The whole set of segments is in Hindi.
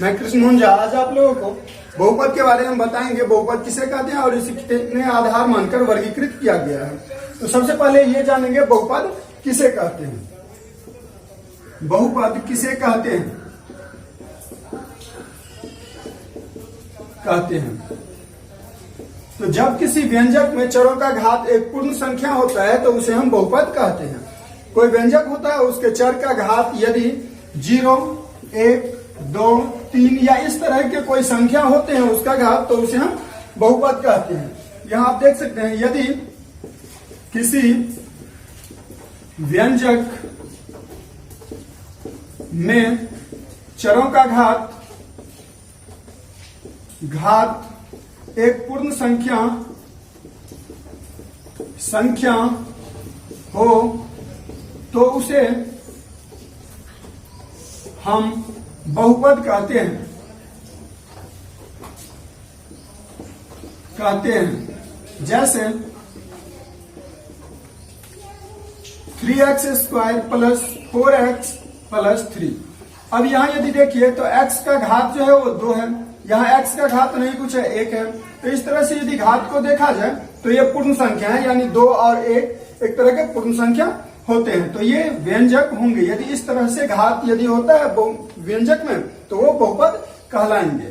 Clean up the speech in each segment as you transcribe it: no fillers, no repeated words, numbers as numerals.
मैं कृष्ण मोहन झा आज आप लोगों को बहुपद के बारे में बताएंगे। बहुपद किसे कहते हैं और इसे कितने आधार मानकर वर्गीकृत किया गया है। तो सबसे पहले ये जानेंगे बहुपद किसे कहते हैं। बहुपद किसे कहते हैं तो जब किसी व्यंजक में चरों का घात एक पूर्ण संख्या होता है तो उसे हम बहुपद कहते हैं। कोई व्यंजक होता है, उसके चर का घात यदि 0, 1, 2, 3 या इस तरह के कोई संख्या होते हैं उसका घात, तो उसे हम बहुपद कहते हैं। यहां आप देख सकते हैं, यदि किसी व्यंजक में चरों का घात एक पूर्ण संख्या हो तो उसे हम बहुपद कहते हैं। जैसे 3x² प्लस 4x प्लस 3। अब यहां यदि देखिए तो x का घात जो है वो 2 है, यहाँ x का घात नहीं कुछ है, 1 है। तो इस तरह से यदि घात को देखा जाए तो ये पूर्ण संख्या है, यानी 2 और 1 एक तरह के पूर्ण संख्या होते हैं। तो ये व्यंजक होंगे। यदि इस तरह से घात यदि होता है व्यंजक में तो वो बहुपद कहलाएंगे।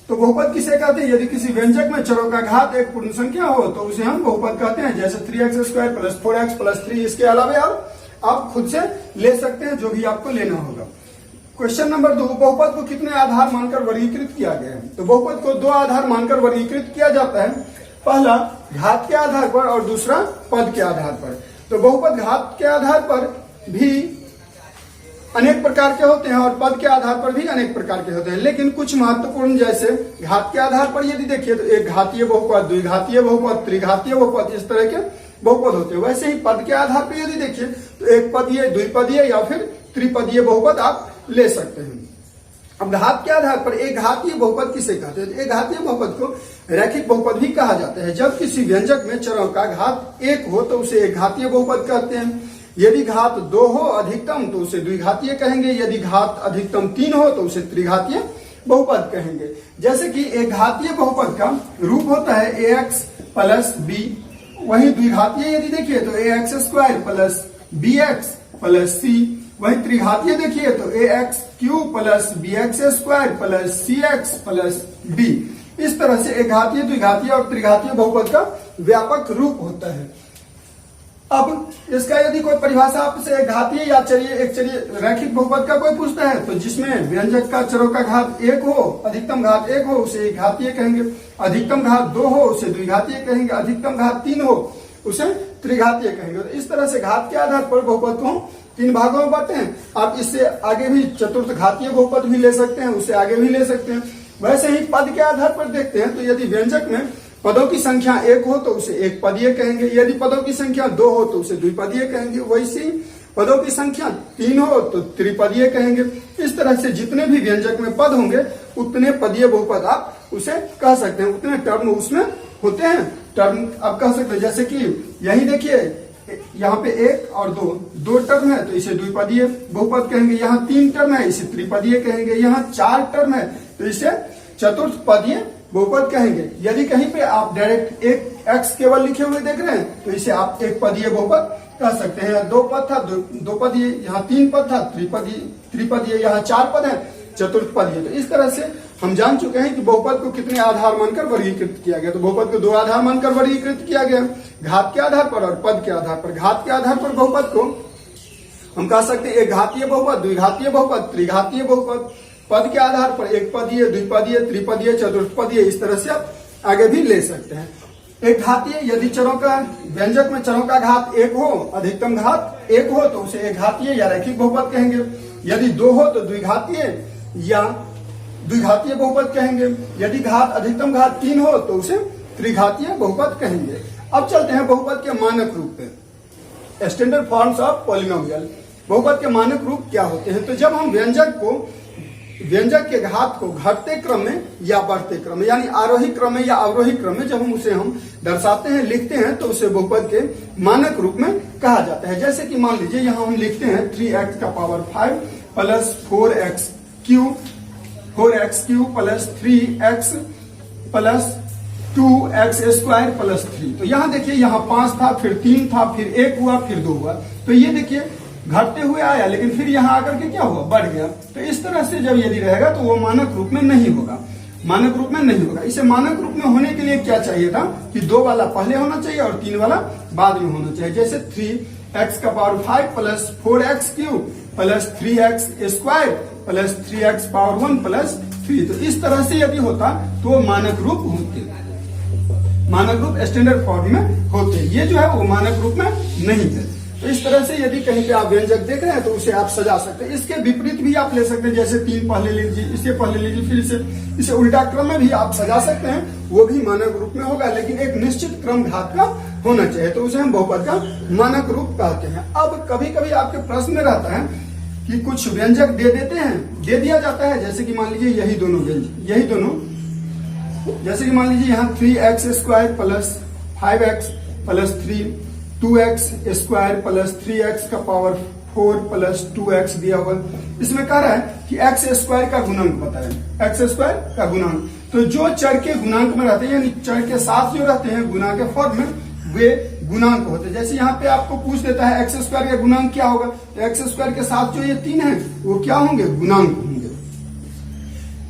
तो बहुपद किसे कहते हैं? यदि किसी व्यंजक में चरों का घात एक पूर्ण संख्या हो तो उसे हम बहुपद कहते हैं। जैसे 3x² प्लस 4x प्लस 3। इसके अलावा आप खुद से ले सकते हैं, जो भी आपको लेना होगा। क्वेश्चन नंबर 2, बहुपद को कितने आधार मानकर वर्गीकृत किया गया है? तो बहुपद को 2 आधार मानकर वर्गीकृत किया जाता है। पहला घात के आधार पर और दूसरा पद के आधार पर। तो बहुपद घात के आधार पर भी अनेक प्रकार के होते हैं और पद के आधार पर भी अनेक प्रकार के होते हैं, लेकिन कुछ महत्वपूर्ण, जैसे घात के आधार पर यदि देखिए तो एक घातीय बहुपद, द्विघातीय बहुपद, त्रिघातीय बहुपद, इस तरह के बहुपद होते हैं। वैसे ही पद के आधार पर यदि देखिए तो एक पदीय, द्विपदीय या फिर त्रिपदीय बहुपद आप ले सकते हैं। अब घात के आधार पर एक घातीय बहुपद किसे कहते हैं? एक घातीय बहुपद को रैखिक बहुपद भी कहा जाता है। जब किसी व्यंजक में चरों का घात 1 हो तो उसे एक घातीय बहुपद कहते हैं। यदि घात 2 हो अधिकतम तो उसे द्विघातीय कहेंगे। यदि घात अधिकतम 3 हो तो उसे त्रिघातीय बहुपद कहेंगे। जैसे कि एक घातीय बहुपद का रूप होता है ax प्लस b। वही द्विघातीय यदि देखिए तो ax² plus bx plus c। वही त्रिघातीय देखिए तो ax³ plus bx² plus cx plus d। इस तरह से एक घातीय, द्विघातीय और त्रिघातीय बहुपद का व्यापक रूप होता है। अब इसका यदि कोई परिभाषा आपसे एक घातीय या चलिए रैखिक बहुपद का कोई पूछता है तो जिसमें व्यंजक का चरों का घात 1 हो, अधिकतम घात 1 हो उसे एक घातीय कहेंगे। अधिकतम घात 2 हो उसे द्विघातीय कहेंगे। अधिकतम घात 3 हो उसे त्रिघातीय कहेंगे। तो इस तरह से घात के आधार पर बहुपद को 3 भागों में बांटे हैं। आप इससे आगे भी चतुर्थ घातीय बहुपद भी ले सकते हैं, उससे आगे भी ले सकते हैं। वैसे ही पद के आधार पर देखते हैं तो यदि व्यंजक में पदों की संख्या 1 हो तो उसे एक पदीय कहेंगे। यदि पदों की संख्या 2 हो तो उसे द्विपदीय कहेंगे। वैसे ही पदों की संख्या 3 हो तो त्रिपदीय कहेंगे। इस तरह से जितने भी व्यंजक में पद होंगे उतने पदीय बहुपद आप उसे कह सकते हैं, उतने टर्म उसमें होते हैं। टर्म आप कह सकते हैं, जैसे कि यही देखिए यहाँ पे 1 और 2 टर्म है तो इसे द्विपदीय बहुपद कहेंगे। यहाँ 3 टर्म है इसे त्रिपदीय कहेंगे। यहाँ 4 टर्म है तो इसे चतुर्थ पदीय बहुपद कहेंगे। यदि कहीं पे आप डायरेक्ट एक x केवल लिखे हुए देख रहे हैं तो इसे आप एक पदीय बहुपद कह सकते हैं। 2 पद था, 2 पदीय। यहाँ 3 पद था, त्रिपदीय। यहाँ 4 पद है, चतुर्थ पदीय। तो इस तरह से हम जान चुके हैं कि बहुपद को कितने आधार मानकर वर्गीकृत किया गया। तो बहुपद को 2 आधार मानकर वर्गीकृत किया गया, घात के आधार पर और पद के आधार पर। घात के आधार पर बहुपद को हम कह सकते हैं एक घातीय बहुपद, द्विघातीय बहुपद, त्रिघातीय बहुपद। पद के आधार पर एक पदीय, द्विपदीय, त्रिपदीय, चतुर्थ पदीय, इस तरह से आप आगे भी ले सकते हैं। एक घातीय यदि चरों का व्यंजक में चरों का घात 1 हो, अधिकतम घात 1 हो तो उसे एक घातीय या रैखिक बहुपद कहेंगे। यदि 2 हो तो द्विघातीय या द्विघातीय बहुपद कहेंगे। यदि घात अधिकतम घात 3 हो तो उसे त्रिघातीय बहुपद कहेंगे। अब चलते हैं बहुपद के मानक रूप पे, स्टैंडर्ड फॉर्म्स ऑफ पॉलिनोमियल। बहुपद के मानक रूप क्या होते हैं? तो जब हम व्यंजक के घात को घटते क्रम में या बढ़ते क्रम में, यानी आरोही क्रम में या अवरोही क्रम में जब हम दर्शाते हैं, लिखते हैं, तो उसे बहुपद के मानक रूप में कहा जाता है। जैसे कि मान लीजिए यहाँ हम लिखते हैं 3x का power 5 plus 4x cube 4x³ plus 3x plus 2x² plus 3। तो यहाँ देखिए, यहाँ 5 था, फिर 3 था, फिर 1 हुआ, फिर 2 हुआ। तो ये देखिए घटते हुए आया, लेकिन फिर यहाँ आकर के क्या हुआ, बढ़ गया। तो इस तरह से जब यदि रहेगा तो वो मानक रूप में नहीं होगा, मानक रूप में नहीं होगा। इसे मानक रूप में होने के लिए क्या चाहिए था कि 2 वाला पहले होना चाहिए और 3 वाला बाद में होना चाहिए। जैसे 3x⁵ plus 4x³ plus 3x² plus 3x⁴ plus 3। तो इस तरह से यदि होता तो वो मानक रूप होते, मानक रूप स्टैंडर्ड फॉर्म में होते। ये जो है वो मानक रूप में नहीं थे। तो इस तरह से यदि कहीं पे आप व्यंजक देख रहे हैं तो उसे आप सजा सकते हैं। इसके विपरीत भी आप ले सकते हैं, जैसे 3 पहले लीजिए, इससे पहले लीजिए, फिर इसे उल्टा क्रम में भी आप सजा सकते हैं, वो भी मानक रूप में होगा, लेकिन एक निश्चित क्रम घात का होना चाहिए। तो उसे हम बहुपद का मानक रूप कहते हैं। अब कभी कभी आपके प्रश्न में रहता है कि कुछ व्यंजक दे देते हैं, दे दिया जाता है, जैसे कि मान लीजिए यही दोनों व्यंजक, यही दोनों, जैसे कि मान लीजिए यहाँ 3x² plus 5x plus 3, 2x² plus 3x⁴ plus 2x दिया हुआ। इसमें कह रहा है कि x² का गुणांक बताएं, x² का गुणांक। तो जो चर के गुणांक में रहते हैं, यानी चर के साथ जो रहते हैं गुणा के फॉर्म में, वे गुणांक होते हैं। जैसे यहाँ पे आपको पूछ देता है x² का गुणांक क्या होगा, तो x² के साथ जो ये 3 है वो क्या होंगे, गुणांक होंगे।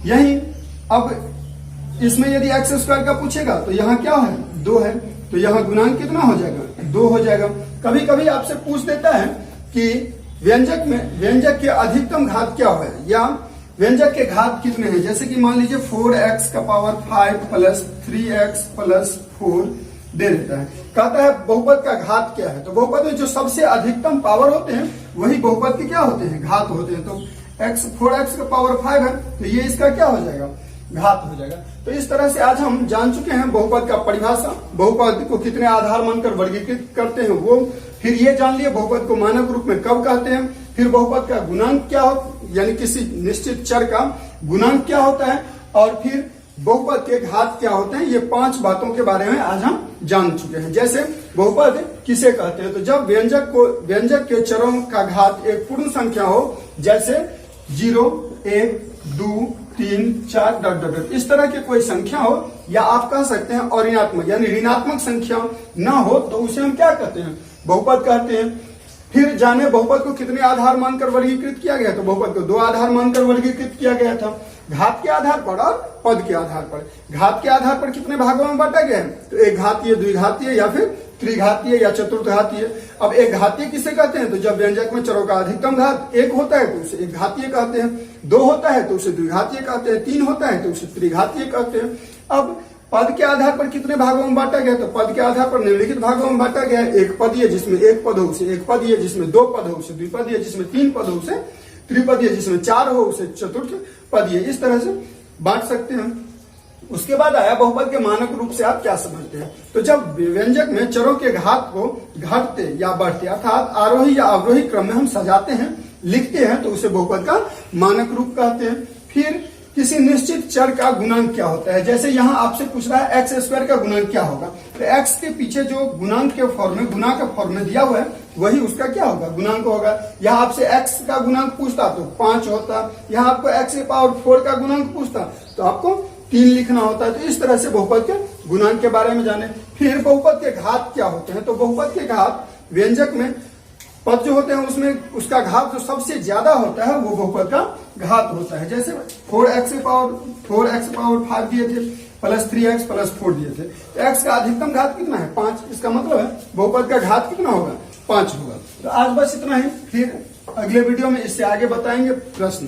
यही अब इसमें यदि x² का पूछेगा तो यहाँ क्या है, 2 है, तो यहाँ गुणांक कितना हो जाएगा, 2 हो जाएगा। कभी कभी आपसे पूछ देता है कि व्यंजक में व्यंजक के अधिकतम घात क्या है, या व्यंजक के घात कितने हैं। जैसे कि मान लीजिए 4x⁵ प्लस 3x प्लस 4 दे देता है, कहता है बहुपद का घात क्या है। तो बहुपद में जो सबसे अधिकतम पावर होते हैं वही बहुपद के क्या होते हैं, घात होते हैं। तो 4x⁵ है, तो ये इसका क्या हो जाएगा, घात हो जाएगा। तो इस तरह से आज हम जान चुके हैं बहुपद का परिभाषा, बहुपद को कितने आधार मानकर वर्गीकृत करते हैं वो, फिर ये जान लिए बहुपद को मानक रूप में कब कहते हैं, फिर बहुपद का गुणांक क्या हो, यानी किसी निश्चित चर का गुणांक क्या होता है, और फिर बहुपद के घात क्या होते हैं। ये 5 बातों के बारे में आज हम जान चुके हैं। जैसे बहुपद किसे कहते हैं, तो जब व्यंजक के चरों का घात एक पूर्ण संख्या हो, जैसे 0, 1, 2, 3, 4 ... इस तरह की कोई संख्या हो, या आप कह सकते हैं अऋणात्मक यानी ऋणात्मक संख्या ना हो, तो उसे हम क्या कहते हैं, बहुपद कहते हैं। फिर जाने बहुपद को कितने आधार मानकर वर्गीकृत किया गया, तो बहुपद को 2 आधार मानकर वर्गीकृत किया गया था, घात के आधार पर और पद के आधार पर। घात के आधार पर कितने भागों में बांटा गया है, तो एक घातीय, द्विघातीय या फिर त्रिघातीय या चतुर्थघातीय। अब एक घातीय किसे कहते हैं, तो जब व्यंजक में चरों का अधिकतम घात 1 होता है तो उसे एक घातीय कहते हैं, 2 होता है तो उसे द्विघातीय कहते हैं, 3 होता है तो उसे त्रिघातीय कहते हैं। अब पद के आधार पर कितने भागों में बांटा गया, तो पद के आधार पर निम्नलिखित भागों में बांटा गया है। एक पदीय जिसमें 1 पद हो उसे एक पदीय, जिसमें 2 पद हो उसे द्विपदीय, जिसमें 3 पद हो उसे त्रिपदीय, जिसमें 4 हो उसे चतुर्थ पदीय। इस तरह से बांट सकते हैं। उसके बाद आया बहुपद के मानक रूप से आप क्या समझते हैं। तो जब व्यंजक में चरों के घात को घटते या बढ़ते अर्थात आरोही या अवरोही क्रम में हम सजाते हैं, लिखते हैं, तो उसे बहुपद का मानक रूप कहते हैं। फिर किसी निश्चित चर का गुणांक क्या होता है, जैसे यहाँ आपसे पूछ रहा है x² का गुणांक क्या होगा, तो x के पीछे जो गुणांक के फॉर्म में, गुणा के फॉर्म में दिया हुआ है वही उसका क्या होगा, गुणांक होगा। यहाँ आपसे x का गुणांक पूछता तो 5 होता, यहाँ आपको x⁴ का गुणांक पूछता तो आपको 3 लिखना होता है। तो इस तरह से बहुपद के गुणांक के बारे में जाने। फिर बहुपद के घात क्या होते हैं, तो बहुपद के घात व्यंजक में पद जो होते हैं उसमें उसका घात जो सबसे ज्यादा होता है वो बहुपद का घात होता है। जैसे 4x⁵ दिए थे प्लस 3x प्लस 4 दिए थे, तो x का अधिकतम घात कितना है, 5। इसका मतलब है बहुपद का घात कितना होगा, 5 होगा। तो आज बस इतना ही, फिर अगले वीडियो में इससे आगे बताएंगे प्रश्न।